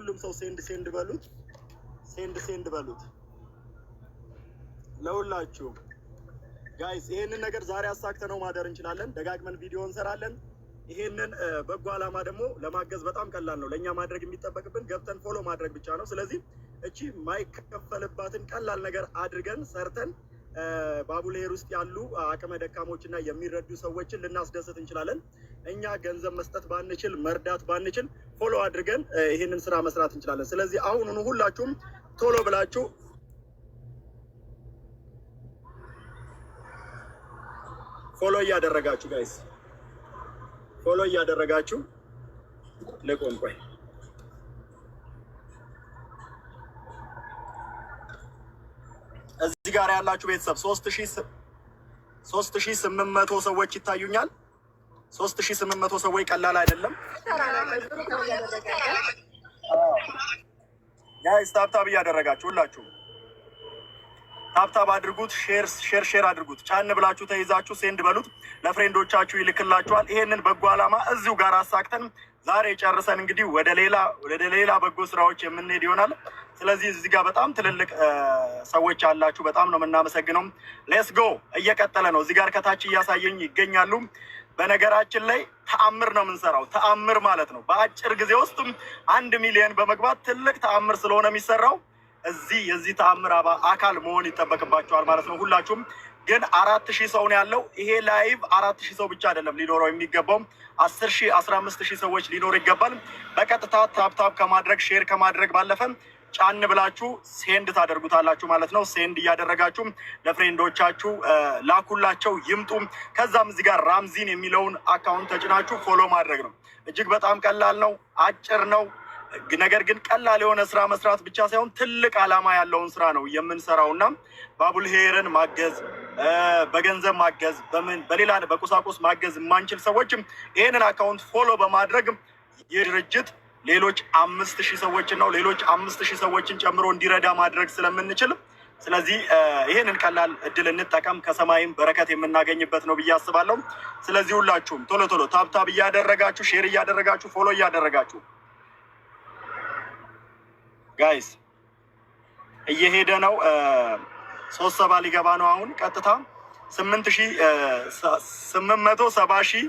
ለሁሉም ሰው ሴንድ በሉት፣ ሴንድ በሉት ለሁላችሁም ጋይስ። ይሄንን ነገር ዛሬ አሳክተነው ማደር እንችላለን። ደጋግመን ቪዲዮ እንሰራለን። ይሄንን በጎ ዓላማ ደግሞ ለማገዝ በጣም ቀላል ነው። ለእኛ ማድረግ የሚጠበቅብን ገብተን ፎሎ ማድረግ ብቻ ነው። ስለዚህ እቺ ማይከፈልባትን ቀላል ነገር አድርገን ሰርተን ባቡልሄር ውስጥ ያሉ አቅመ ደካሞችና የሚረዱ ሰዎችን ልናስደስት እንችላለን። እኛ ገንዘብ መስጠት ባንችል መርዳት ባንችል ፎሎ አድርገን ይህንን ስራ መስራት እንችላለን። ስለዚህ አሁኑኑ ሁላችሁም ቶሎ ብላችሁ ፎሎ እያደረጋችሁ ጋይስ ፎሎ እያደረጋችሁ ልቆም። ቆይ እዚህ ጋር ያላችሁ ቤተሰብ 3800 ሰዎች ይታዩኛል። 3800 ሰዎች ቀላል አይደለም ጋይስ። ታብታብ እያደረጋችሁ ሁላችሁ ታብታብ አድርጉት። ሼር አድርጉት። ጫን ብላችሁ ተይዛችሁ ሴንድ በሉት። ለፍሬንዶቻችሁ ይልክላችኋል። ይሄንን በጎ ዓላማ እዚሁ ጋር አሳክተን ዛሬ ጨርሰን እንግዲህ ወደ ሌላ በጎ ስራዎች የምንሄድ ይሆናል። ስለዚህ እዚህ ጋር በጣም ትልልቅ ሰዎች አላችሁ። በጣም ነው የምናመሰግነው። ሌትስ ጎ። እየቀጠለ ነው። እዚህ ጋር ከታች እያሳየኝ ይገኛሉ። በነገራችን ላይ ተአምር ነው የምንሰራው። ተአምር ማለት ነው በአጭር ጊዜ ውስጥ 1 ሚሊዮን በመግባት ትልቅ ተአምር ስለሆነ የሚሰራው እዚህ የዚህ ተአምር አካል መሆን ይጠበቅባቸዋል ማለት ነው። ሁላችሁም ግን 4000 ሰው ነው ያለው። ይሄ ላይቭ 4000 ሰው ብቻ አይደለም ሊኖረው የሚገባው 10,000 15,000 ሰዎች ሊኖር ይገባል። በቀጥታ ታፕታፕ ከማድረግ ሼር ከማድረግ ባለፈ ጫን ብላችሁ ሴንድ ታደርጉታላችሁ ማለት ነው። ሴንድ እያደረጋችሁ ለፍሬንዶቻችሁ ላኩላቸው ይምጡ። ከዛም እዚህ ጋር ራምዚን የሚለውን አካውንት ተጭናችሁ ፎሎ ማድረግ ነው። እጅግ በጣም ቀላል ነው፣ አጭር ነው። ነገር ግን ቀላል የሆነ ስራ መስራት ብቻ ሳይሆን ትልቅ ዓላማ ያለውን ስራ ነው የምንሰራውና ባቡልሄርን ማገዝ፣ በገንዘብ ማገዝ፣ በሌላ በቁሳቁስ ማገዝ የማንችል ሰዎችም ይሄንን አካውንት ፎሎ በማድረግ የድርጅት ሌሎች 5000 ሰዎችን ነው ሌሎች 5000 ሰዎችን ጨምሮ እንዲረዳ ማድረግ ስለምንችል ስለዚህ ይሄንን ቀላል እድል እንጠቀም። ከሰማይም በረከት የምናገኝበት ነው ብዬ አስባለሁ። ስለዚህ ሁላችሁም ቶሎ ታብታብ እያደረጋችሁ ሼር እያደረጋችሁ ፎሎ እያደረጋችሁ ጋይስ እየሄደ ነው። 370 ሊገባ ነው አሁን ቀጥታ 870,000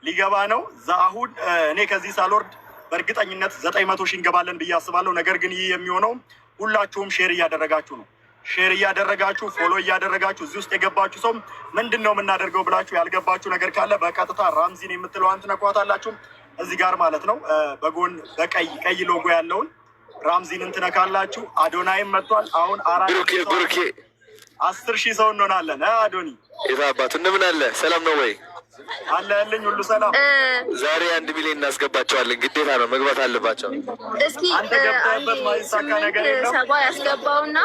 ሊገባ ነው። አሁን እኔ ከዚህ ሳልወርድ በእርግጠኝነት 900,000 እንገባለን ብዬ አስባለሁ። ነገር ግን ይህ የሚሆነው ሁላችሁም ሼር እያደረጋችሁ ነው። ሼር እያደረጋችሁ ፎሎ እያደረጋችሁ እዚህ ውስጥ የገባችሁ ሰው ምንድን ነው የምናደርገው ብላችሁ ያልገባችሁ ነገር ካለ በቀጥታ ራምዚን የምትለዋን ትነኳታላችሁ። እዚህ ጋር ማለት ነው በጎን በቀይ ሎጎ ያለውን ራምዚን እንትነካላችሁ። አዶናይም መጥቷል። አሁን 10,000 ሰው እንሆናለን። አዶኒ የታባቱ እንደምን አለ? ሰላም ነው ወይ? አለልኝ ሁሉ ሰላም። ዛሬ 1 ሚሊዮን እናስገባቸዋለን። ግዴታ ነው መግባት አለባቸው። እስኪ አንተ ገብተህበት ማይሳካ ነገር የለም። ሰባ ያስገባውና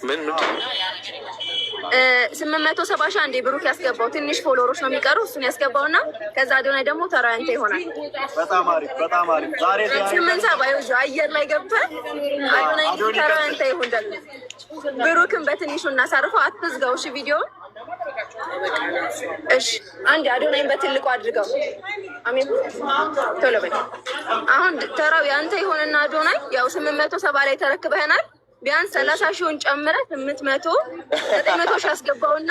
ምን 870,000 አንዴ ብሩክ ያስገባው ትንሽ ፎሎወሮች ነው የሚቀሩ። እሱን ያስገባውና ከዛ አዶናይ ደግሞ ተራ አንተ ይሆናል። በጣም አሪፍ በጣም አሪፍ። ዛሬ 870 ይኸው አየር ላይ ገብተህ አዶናይ ተራ አንተ ይሆን ደግሞ ብሩክን በትንሹ እናሳርፈው። አትዝጋው እሺ ቪዲዮውን። እሺ አንዴ አዶናይን በትልቁ አድርገው። አሜን ቶሎ በል። አሁን ተራው ያንተ ይሆንና አዶናይ ያው 870 ላይ ተረክበህናል። ቢያንስ 30,000ን ጨምረህ 900,000 አስገባውና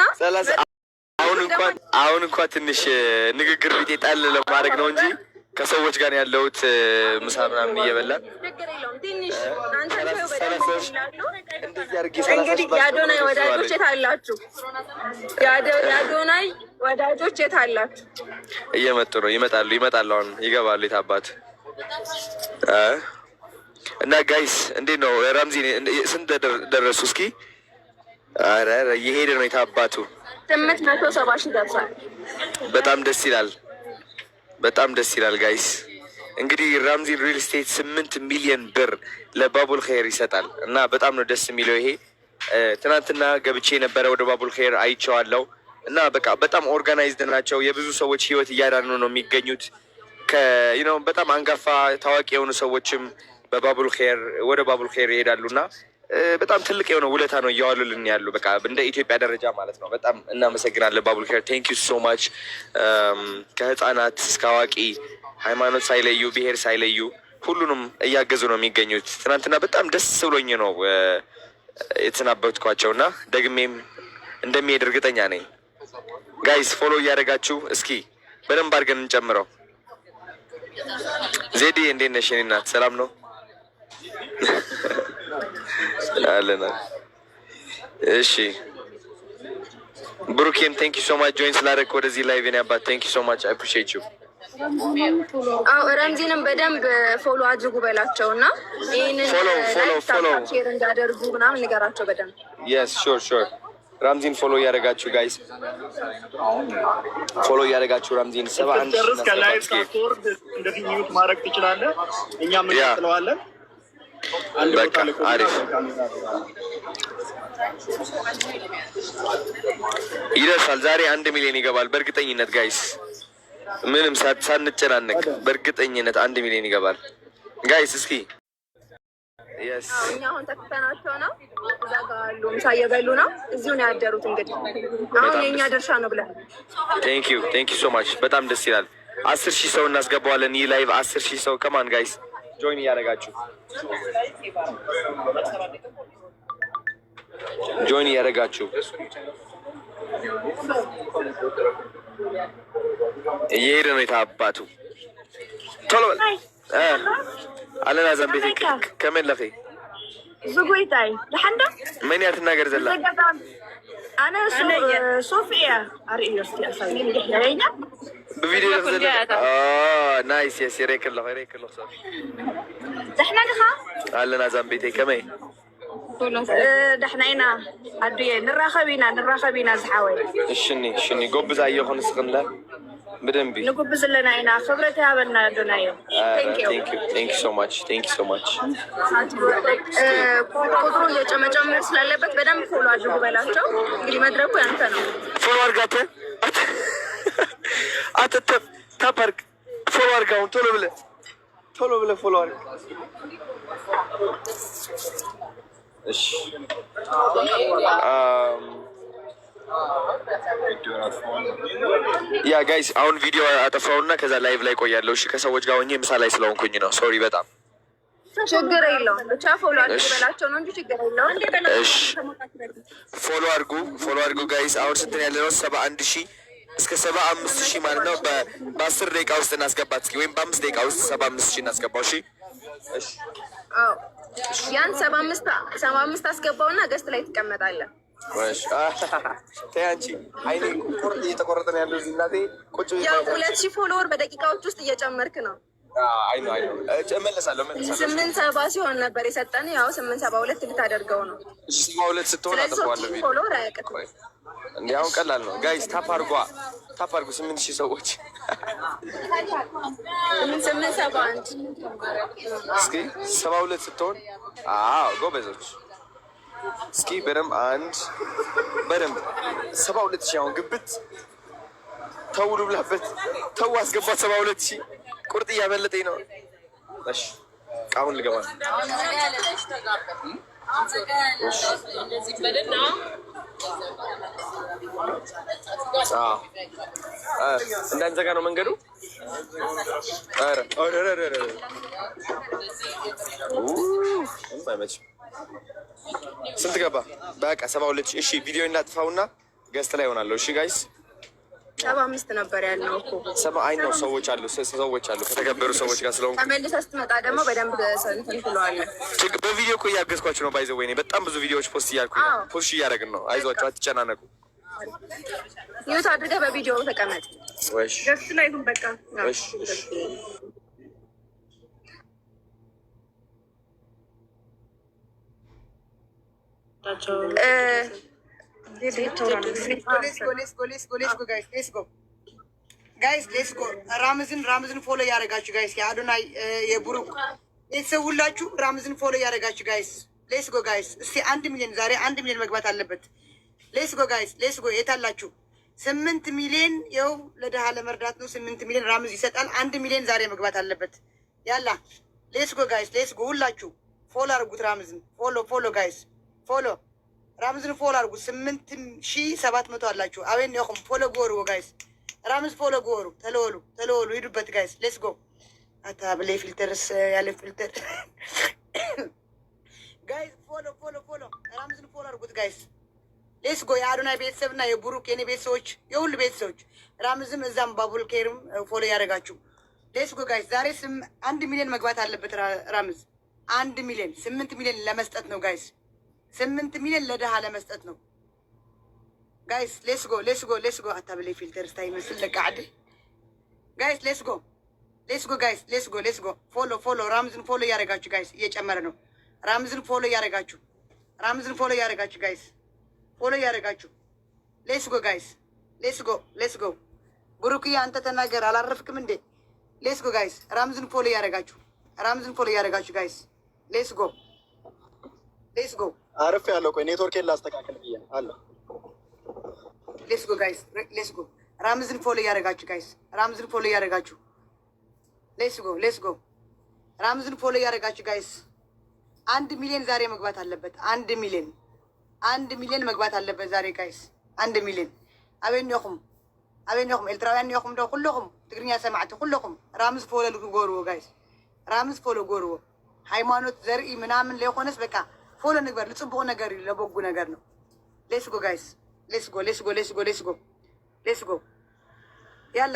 አሁን እንኳን ትንሽ ንግግር ቢጤ ጣል ለማድረግ ነው እንጂ ከሰዎች ጋር ያለውት ምሳ ምናምን እየበላን ትንሽ አንተ እንግዲህ የአዶናይ ወዳጆች የት አላችሁ? የአዶናይ ወዳጆች የት አላችሁ? እየመጡ ነው። ይመጣሉ። አሁን ይገባሉ። የታባት እና ጋይስ እንዴት ነው ራምዚ? ስንት ደረሱ? እስኪ ኧረ እየሄደ ነው። የታባቱ 870,000 ደርሷል። በጣም ደስ ይላል ጋይስ። እንግዲህ ራምዚ ሪል ስቴት 8 ሚሊዮን ብር ለባቡልሄር ይሰጣል እና በጣም ነው ደስ የሚለው። ይሄ ትናንትና ገብቼ የነበረ ወደ ባቡልሄር አይቼዋለሁ እና በቃ በጣም ኦርጋናይዝድ ናቸው። የብዙ ሰዎች ህይወት እያዳኑ ነው የሚገኙት። በጣም አንጋፋ ታዋቂ የሆኑ ሰዎችም ወደ ባቡልሄር ይሄዳሉና በጣም ትልቅ የሆነ ውለታ ነው እያዋሉልን ያሉ። በቃ እንደ ኢትዮጵያ ደረጃ ማለት ነው። በጣም እናመሰግናለን ባቡልሄር። ቴንክ ዩ ሶ ማች። ከህፃናት እስከ አዋቂ ሃይማኖት ሳይለዩ ብሔር ሳይለዩ ሁሉንም እያገዙ ነው የሚገኙት። ትናንትና በጣም ደስ ብሎኝ ነው የተሰናበትኳቸው እና ደግሜም እንደሚሄድ እርግጠኛ ነኝ። ጋይስ ፎሎ እያደረጋችሁ እስኪ በደንብ አድርገን እንጨምረው። ዜዲ እንዴት ነሽ? የኔ እናት ሰላም ነው አለና። እሺ ብሩኬም ቴንክ ዩ ሶ ማች ጆይን ስላደረግ ወደዚህ ላይቭ የኔ አባት ቴንክ ዩ ሶ ማች አይ አፕሪሺየት ዩ። አዎ ረምዚንም በደንብ ፎሎ አድርጉ በላቸው እና ይህንን ሼር እንዳደርጉ ምናምን ንገራቸው በደንብ። የስ ሹር ሹር ራምዚን ፎሎ እያደረጋችሁ ጋይስ ፎሎ እያደረጋችሁ ራምዚን 71 ከላይቭ ሳትወርድ እንደዚህ ሚዩት ማድረግ ትችላለህ። እኛም እንቀጥለዋለን። በቃ አሪፍ ይደርሳል። ዛሬ 1 ሚሊዮን ይገባል በእርግጠኝነት ጋይስ፣ ምንም ሳንጨናነቅ በእርግጠኝነት 1 ሚሊዮን ይገባል ጋይስ። እስኪ እኛ አሁን ተክተናቸው ነው፣ እዛ ጋር አሉ ምሳ እየበሉ ነው፣ እዚሁ ነው ያደሩት። እንግዲህ አሁን የእኛ ድርሻ ነው ብለን ቴንክ ዩ ሶ ማች በጣም ደስ ይላል። 10,000 ሰው እናስገባዋለን። ይህ ላይቭ 10,000 ሰው ከማን ጋይስ ጆይን እያደረጋችሁ እየሄደ ነው የታባቱ ቶሎ በል አለና ዘንቤቴ ከመን ለፌ زغويتاي لحندا من يتناغر زلا انا صوفيا اريوستي اساي ياينا بفيديو زلا نايس يا سيريك الله صافي دحنا لها علنا زنبيتي كمي دحنا هنا ادي نراخبينا زحاوي شني قبز ايهون سخنلا بدنبي نقبز لنا هنا خبرتها بنا دونايو ثانك يو سو ماتش ቁጥሩን መጨመር ስላለበት በደንብ ፎሎ አድርጉ በላቸው። እንግዲህ መድረኩ ያንተ ነው። ፎሎ አድርጋተ አተተብ ታፓርክ ፎሎ አድርጋው ቶሎ ብለህ ፎሎ አድርግ። እሺ ያ ጋይስ አሁን ቪዲዮ አጠፋውና ከዛ ላይቭ ላይ ቆያለሁ። እሺ ከሰዎች ጋር ሆኜ ምሳ ላይ ስለሆንኩኝ ነው። ሶሪ በጣም ችግር የለውም። ብቻ ፎሎ አድርጉ በላቸው ነው እንጂ ችግር የለውም። እሺ ፎሎ አድርጉ ጋይስ። አሁን ስንት ያለ ነው? 71,000 እስከ 75,000 ማለት ነው። በ10 ደቂቃ ውስጥ እናስገባት እስኪ፣ ወይም በ5 ደቂቃ ውስጥ 75,000 እናስገባው። እሺ አዎ ያን 75 አስገባውና ገስት ላይ ትቀመጣለህ። ወሽ ተይ አንቺ አይኔ ቁርጥ እየተቆረጠ ነው ያለው እዚህ እናቴ ቁጭ ብዬ ያው 2,000 ፎሎወር በደቂቃዎች ውስጥ እየጨመርክ ነው። አይ ነው እመለሳለሁ 870 ሲሆን ነበር የሰጠን። ያው 872 ልታደርገው ነው። እሺ 72 ስትሆን አጠፋዋለሁ። ፎሎወር አያውቅም እንዴ? አሁን ቀላል ነው ጋይስ። ታፕ አድርጉ 8,000 ሰዎች 871 እስኪ 72 ስትሆን ጎበዞች እስኪ በደምብ በደምብ 72,000 አሁን ግብት ተው ልብላበት ተው አስገባት 72,000 ቁርጥ እያመለጠኝ ነው። እሺ አሁን ልገባ ነው። እንዳንዘጋ ነው መንገዱ። ስንት ገባ? በቃ 72,000። እሺ ቪዲዮ እናጥፋውና ገስት ላይ ይሆናለሁ። እሺ ጋይስ 75 ነበር ያልነው እኮ። አይ ነው ሰዎች አሉ ከተከበሩ ሰዎች ጋር ስለሆንኩ ተመልሰህ ስትመጣ ደግሞ በደንብ እንትን ትለዋለህ። በቪዲዮ እኮ እያገዝኳችሁ ነው። ባይዘው ወይኔ በጣም ብዙ ቪዲዮዎች ፖስት እያልኩኝ ነው። ፖስት እያደረግን ነው። አይዟችሁ አትጨናነቁ። ሚዩት አድርገህ በቪዲዮ ተቀመጥ። እሺ ገስ ላይ ይሁን በቃ። እሺ ጋይስ ራምዝን ፎሎ እያደረጋችሁ ጋይስ፣ የአዶናይ የቡሩክ ቤተሰብ ሁላችሁ ራምዝን ፎሎ እያደረጋችሁ ጋይስ፣ ሌስጎ ጋይስ። እስቲ 1 ሚሊዮን ዛሬ 1 ሚሊዮን መግባት አለበት። ሌስጎ ጋይስ፣ ሌስጎ የታላችሁ 8 ሚሊዮን ይኸው ለድሃ ለመርዳት ነው። 8 ሚሊዮን ራምዝ ይሰጣል። 1 ሚሊዮን ዛሬ መግባት አለበት። ያላ ሌስጎ ጋይስ፣ ሌስጎ ሁላችሁ ፎሎ አድርጉት ራምዝን። ፎሎ ጋይስ፣ ፎሎ ራምዝን ፎሎ አድርጉ። 8,700 አላችሁ። አቤን ይኹም ፎሎ ጎሩ ጋይስ። ራምዝ ፎሎ ጎሩ ተለወሉ ሂዱበት ጋይስ። ሌትስ ጎ አታ ብሌ ፊልተርስ ያለ ፊልተር ጋይስ ፎሎ ራምዝን ፎሎ አድርጉት ጋይስ። ሌስ ጎ የአዶናይ ቤተሰብ እና የቡሩክ የኔ ቤተሰቦች የሁሉ ቤተሰቦች ራምዝም እዛም ባቡል ኬርም ፎሎ ያደረጋችሁ ሌስ ጎ ጋይስ። ዛሬ 1 ሚሊዮን መግባት አለበት ራምዝ 1 ሚሊዮን 8 ሚሊዮን ለመስጠት ነው ጋይስ። 8 ሚሊዮን ለድሃ ለመስጠት ነው ጋይስ። ሌስ ጎ አታ ብሌ ፊልተር ስታይ መስል ለቃዕድ ጋይስ ሌስ ጎ ጋይስ ሌስ ጎ ፎሎ ራምዝን ፎሎ ያደረጋችሁ ጋይስ እየጨመረ ነው። ራምዝን ፎሎ ያደረጋችሁ ጋይስ ፎሎ ያደረጋችሁ ሌስ ጎ ጋይስ ሌስ ጎ ብሩክዬ አንተ ተናገር አላረፍክም እንዴ? ሌስ ጎ ጋይስ ራምዝን ፎሎ ያደረጋችሁ ጋይስ ሌስ ጎ አረፍ ያለው ቆይ ኔትወርኬን ላስተካከል ብዬ ነው አለ። ሌስ ጎ ጋይስ ራምዝን ፎሎ ያደረጋችሁ ጋይስ ሌስ ጎ ራምዝን ፎሎ ያደረጋችሁ ጋይስ 1 ሚሊዮን ዛሬ መግባት አለበት። 1 ሚሊዮን መግባት አለበት ዛሬ ጋይስ 1 ሚሊዮን። አበኒኹም ኤርትራውያን ኒኹም ዶ ኩልኹም ትግርኛ ሰማዕቲ ኩልኹም ራምዝ ፎሎ ልግበርዎ ጋይስ ራምዝ ፎሎ ገርዎ። ሃይማኖት ዘርኢ ምናምን ለይኮነስ በቃ ፎሎ ንግበር ለጽቡቅ ነገር ለበጎ ነገር ነው። ሌስ ጎ ጋይስ ሌስ ጎ ያላ